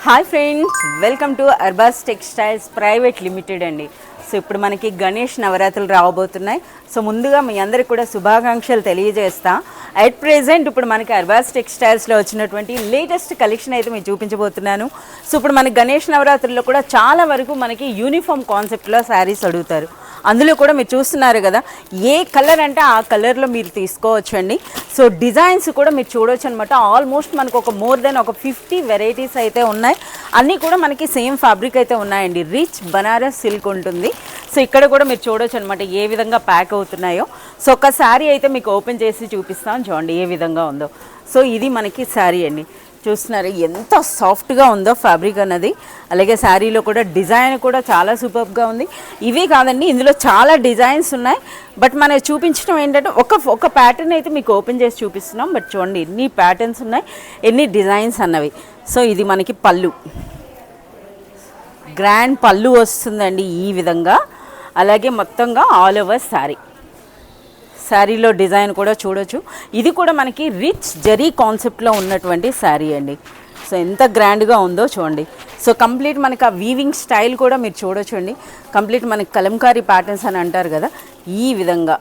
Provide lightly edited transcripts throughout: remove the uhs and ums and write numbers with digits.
Hi friends, welcome to Arbaz textiles private limited అండి. So ఇప్పుడు మనకి గణేష్ నవరాత్రులు రావబోతున్నాయి. సో ముందుగా మీ అందరికి కూడా శుభాకాంక్షలు తెలియజేస్తా. అట్ ప్రెజెంట్ ఇప్పుడు మనకి అర్బాస్ టెక్స్టైల్స్లో వచ్చినటువంటి లేటెస్ట్ కలెక్షన్ అయితే మీకు చూపించబోతున్నాను. సో ఇప్పుడు మనకి గణేష్ నవరాత్రుల్లో కూడా చాలా వరకు మనకి యూనిఫామ్ కాన్సెప్ట్లో శారీస్ అడుగుతారు. అందులో కూడా మీరు చూస్తున్నారు కదా, ఏ కలర్ అంటే ఆ కలర్లో మీరు తీసుకోవచ్చు అండి. సో డిజైన్స్ కూడా మీరు చూడవచ్చు అనమాట. ఆల్మోస్ట్ మనకు ఒక మోర్ దెన్ ఒక 50 వెరైటీస్ అయితే ఉన్నాయి. అన్నీ కూడా మనకి సేమ్ ఫ్యాబ్రిక్ అయితే ఉన్నాయండి. రిచ్ బనారస్ సిల్క్ ఉంటుంది. సో ఇక్కడ కూడా మీరు చూడవచ్చు అనమాట ఏ విధంగా ప్యాక్ అవుతున్నాయో. సో ఒక శారీ అయితే మీకు ఓపెన్ చేసి చూపిస్తాం, చూడండి ఏ విధంగా ఉందో. సో ఇది మనకి శారీ అండి. చూస్తున్నారు ఎంత సాఫ్ట్గా ఉందో ఫ్యాబ్రిక్ అన్నది. అలాగే శారీలో కూడా డిజైన్ కూడా చాలా సూపర్గా ఉంది. ఇవే కాదండి, ఇందులో చాలా డిజైన్స్ ఉన్నాయి. బట్ మనం చూపించడం ఏంటంటే ఒక ప్యాటర్న్ అయితే మీకు ఓపెన్ చేసి చూపిస్తున్నాం. బట్ చూడండి ఎన్ని ప్యాటర్న్స్ ఉన్నాయి, ఎన్ని డిజైన్స్ అన్నవి. సో ఇది మనకి పళ్ళు, గ్రాండ్ పళ్ళు వస్తుందండి ఈ విధంగా. అలాగే మొత్తంగా ఆల్ ఓవర్ శారీ, శారీలో డిజైన్ కూడా చూడొచ్చు. ఇది కూడా మనకి రిచ్ జరీ కాన్సెప్ట్లో ఉన్నటువంటి శారీ అండి. సో ఎంత గ్రాండ్గా ఉందో చూడండి. సో కంప్లీట్ మనకి ఆ వీవింగ్ స్టైల్ కూడా మీరు చూడొచ్చు అండి. కంప్లీట్ మనకి కలంకారీ ప్యాటర్న్స్ అని అంటారు కదా, ఈ విధంగా.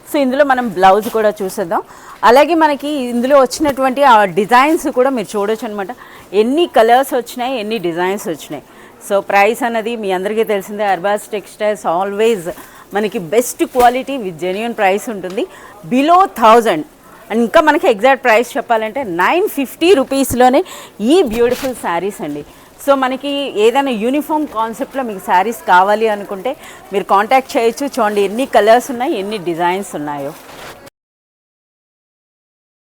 సో ఇందులో మనం బ్లౌజ్ కూడా చూసేద్దాం. అలాగే మనకి ఇందులో వచ్చినటువంటి ఆ డిజైన్స్ కూడా మీరు చూడొచ్చు అనమాట. ఎన్ని కలర్స్ వచ్చినాయి, ఎన్ని డిజైన్స్ వచ్చినాయి. సో ప్రైస్ అన్నది మీ అందరికీ తెలిసిందే. అర్బాస్ టెక్స్టైల్స్ ఆల్వేస్ మనకి best quality with genuine price ఉంటుంది. బిలో 1000 అండ్ ఇంకా మనకి ఎగ్జాక్ట్ ప్రైస్ చెప్పాలంటే 950 రూపీస్లోనే ఈ బ్యూటిఫుల్ శారీస్ అండి. సో మనకి ఏదైనా యూనిఫామ్ కాన్సెప్ట్లో మీకు శారీస్ కావాలి అనుకుంటే మీరు కాంటాక్ట్ చేయొచ్చు. చూడండి ఎన్ని కలర్స్ ఉన్నాయి, ఎన్ని డిజైన్స్ ఉన్నాయో.